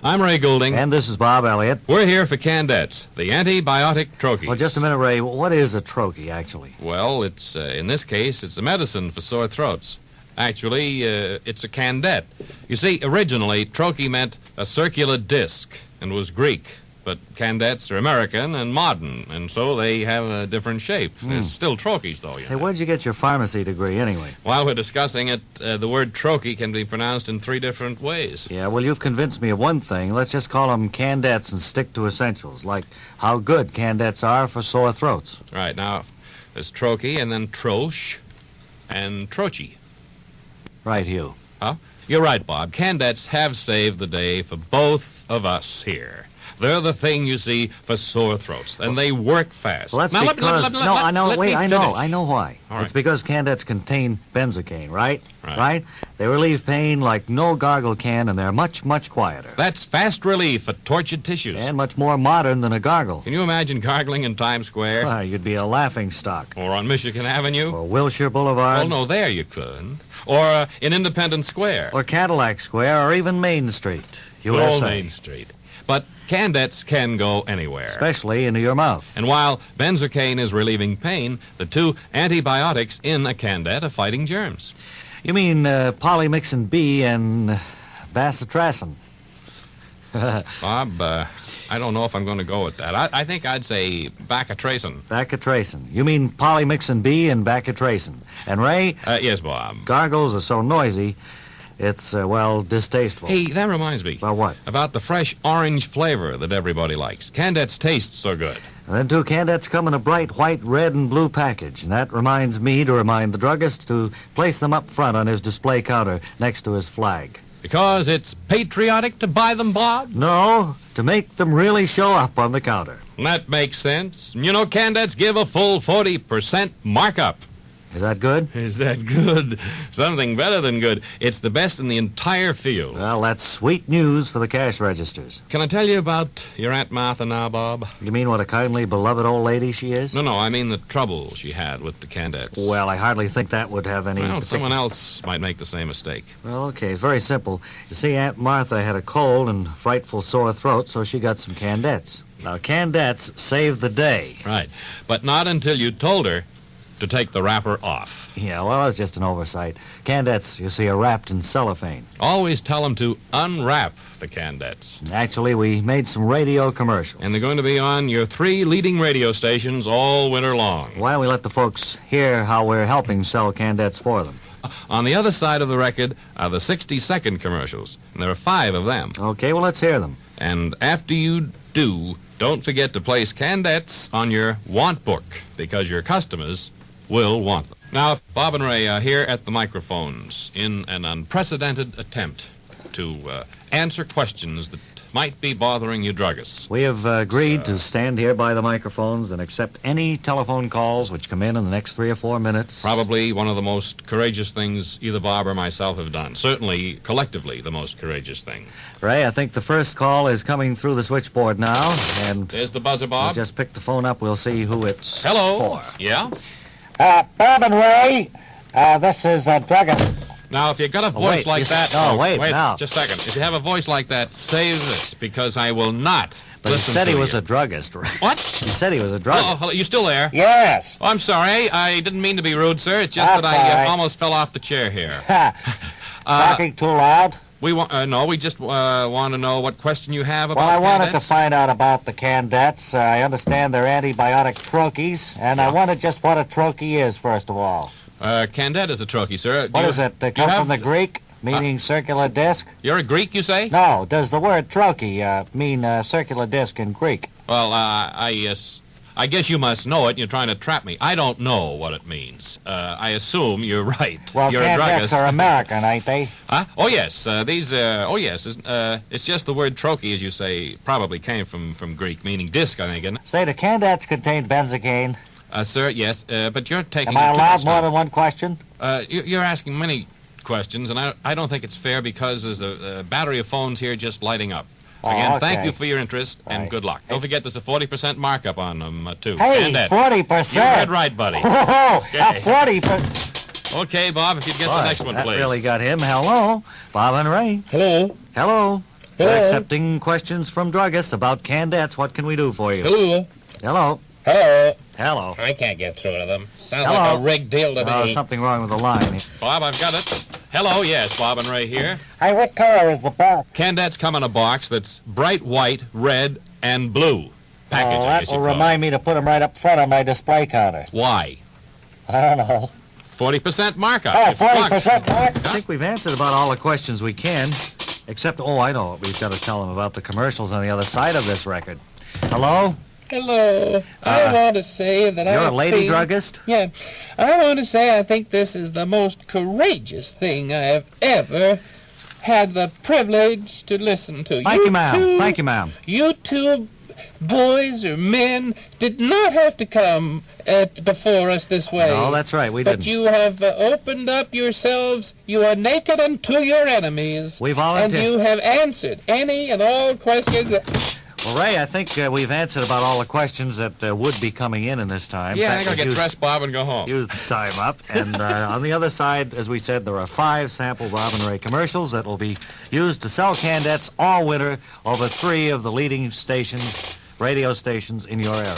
I'm Ray Goulding. And this is Bob Elliott. We're here for Candettes, the antibiotic troche. Well, just a minute, Ray. What is a troche, actually? Well, it's in this case, it's a medicine for sore throats. Actually, it's a candette. You see, originally, troche meant a circular disc and was Greek. But candettes are American and modern, and so they have a different shape. They're still troches, though. Say, where'd you get your pharmacy degree, anyway? While we're discussing it, the word troche can be pronounced in 3 different ways. Yeah, well, you've convinced me of one thing. Let's just call them candettes and stick to essentials, like how good candettes are for sore throats. Right, now, there's troche and then troche and troche. Right, Hugh. Huh? You're right, Bob. Candettes have saved the day for both of us here. They're the thing, you see, for sore throats, and they work fast. Well, that's now, because... I know why. All It's right. because candettes contain benzocaine, right? Right. They relieve pain like no gargle can, and they're much, much quieter. That's fast relief for tortured tissues. And much more modern than a gargle. Can you imagine gargling in Times Square? Well, you'd be a laughing stock. Or on Michigan Avenue? Or Wilshire Boulevard. Oh, no, there you could. Or in Independence Square. Or Cadillac Square, or even Main Street, Good old USA. Main Street. But candettes can go anywhere. Especially into your mouth. And while benzocaine is relieving pain, the 2 antibiotics in a candette are fighting germs. You mean polymyxin B and bacitracin? Bob, I don't know if I'm going to go with that. I think I'd say bacitracin. Bacitracin. You mean polymyxin B and bacitracin. And Ray, Yes, Bob. gargles are so noisy, it's, distasteful. Hey, that reminds me. About what? About the fresh orange flavor that everybody likes. Candettes taste so good. And then 2 candettes come in a bright white, red, and blue package. And that reminds me to remind the druggist to place them up front on his display counter next to his flag. Because it's patriotic to buy them, Bob? No, to make them really show up on the counter. That makes sense. You know, Candettes give a full 40% markup. Is that good? Is that good? Something better than good. It's the best in the entire field. Well, that's sweet news for the cash registers. Can I tell you about your Aunt Martha now, Bob? You mean what a kindly, beloved old lady she is? No, I mean the trouble she had with the Candettes. Well, I hardly think that would have any... Well, someone else might make the same mistake. Well, okay, it's very simple. You see, Aunt Martha had a cold and frightful sore throat, so she got some candettes. Now, candettes saved the day. Right. But not until you told her to take the wrapper off. Yeah, well, it's just an oversight. Candettes, you see, are wrapped in cellophane. Always tell them to unwrap the Candettes. Actually, we made some radio commercials. And they're going to be on your 3 leading radio stations all winter long. Why don't we let the folks hear how we're helping sell candettes for them? On the other side of the record are the 60-second commercials, and there are 5 of them. Okay, well, let's hear them. And after you do, don't forget to place Candettes on your want book, because your customers will want them. Now, Bob and Ray are here at the microphones in an unprecedented attempt to answer questions that might be bothering you druggists. We have agreed to stand here by the microphones and accept any telephone calls which come in the next 3 or 4 minutes. Probably one of the most courageous things either Bob or myself have done. Certainly, collectively, the most courageous thing. Ray, I think the first call is coming through the switchboard now, and There's the buzzer, we'll Bob. just pick the phone up. We'll see who it's Hello. for. Yeah? Bob and Ray, this is druggist. Now, if you got a voice wait, like you that... wait, now. Just a second. If you have a voice like that, save this, because I will not But he listen said to he was you. a druggist, Ray. What? He said he was a druggist. Oh, hello, you still there? Yes. Oh, I'm sorry. I didn't mean to be rude, sir. It's just That's that I all right. almost fell off the chair here. Talking too loud? We just want to know what question you have about Well, I wanted to Candettes. find out about the candettes. I understand they're antibiotic troches, and I wanted just what a troche is, first of all. Candette is a troche, sir. What is it? They come from the Greek, meaning circular disc? You're a Greek, you say? No, does the word troche mean circular disc in Greek? Well, I guess you must know it. You're trying to trap me. I don't know what it means. I assume you're right. Well, you're a candettes druggist. are American, ain't they? Huh? Oh, yes. It's just the word troche, as you say, probably came from Greek, meaning disc, I think, isn't it? Say, the candettes contain benzocaine. Sir, yes, but you're taking... Am I it too allowed much more time. than one question? You're asking many questions, and I don't think it's fair because there's a battery of phones here just lighting up. Oh, Again, thank okay. you for your interest, and Right. good luck. Don't forget there's a 40% markup on them, too. Hey, Candettes. 40%. You heard right, buddy. Whoa, Okay. 40%. Okay, Bob, if you'd get All the right, next one, that please. really got him. Hello, Bob and Ray. Hello. Hello. We're accepting questions from druggists about Candettes. What can we do for you? Hello. Hello. Hello. Hello. I can't get through to them. Sounds Hello. like a rigged deal to me. Something wrong with the line. Bob, I've got it. Hello, yes, Bob and Ray here. Hey, what color is the box? Candettes come in a box that's bright white, red, and blue. Package, I That guess will you'd call remind me to put them right up front on my display counter. it. Why? I don't know. 40% markup. Oh, If bucks. 40% mark? I think we've answered about all the questions we can, except, I know what we've got to tell them about the commercials on the other side of this record. Hello? Hello. I want to say that You're I a lady think- druggist? Yeah. I want to say I think this is the most courageous thing I have ever had the privilege to listen to. Thank you, ma'am. Thank you, ma'am. You two boys or men did not have to come before us this way. No, that's right, we But didn't. you have opened up yourselves. You are naked unto your enemies. We And volunteer. you have answered any and all questions. Well, Ray, I think we've answered about all the questions that would be coming in this time. Yeah, In I fact, gotta we've get dressed, Bob, and go home. Use the time up. And on the other side, as we said, there are 5 sample Bob and Ray commercials that will be used to sell Candettes all winter over 3 of the leading stations, radio stations in your area.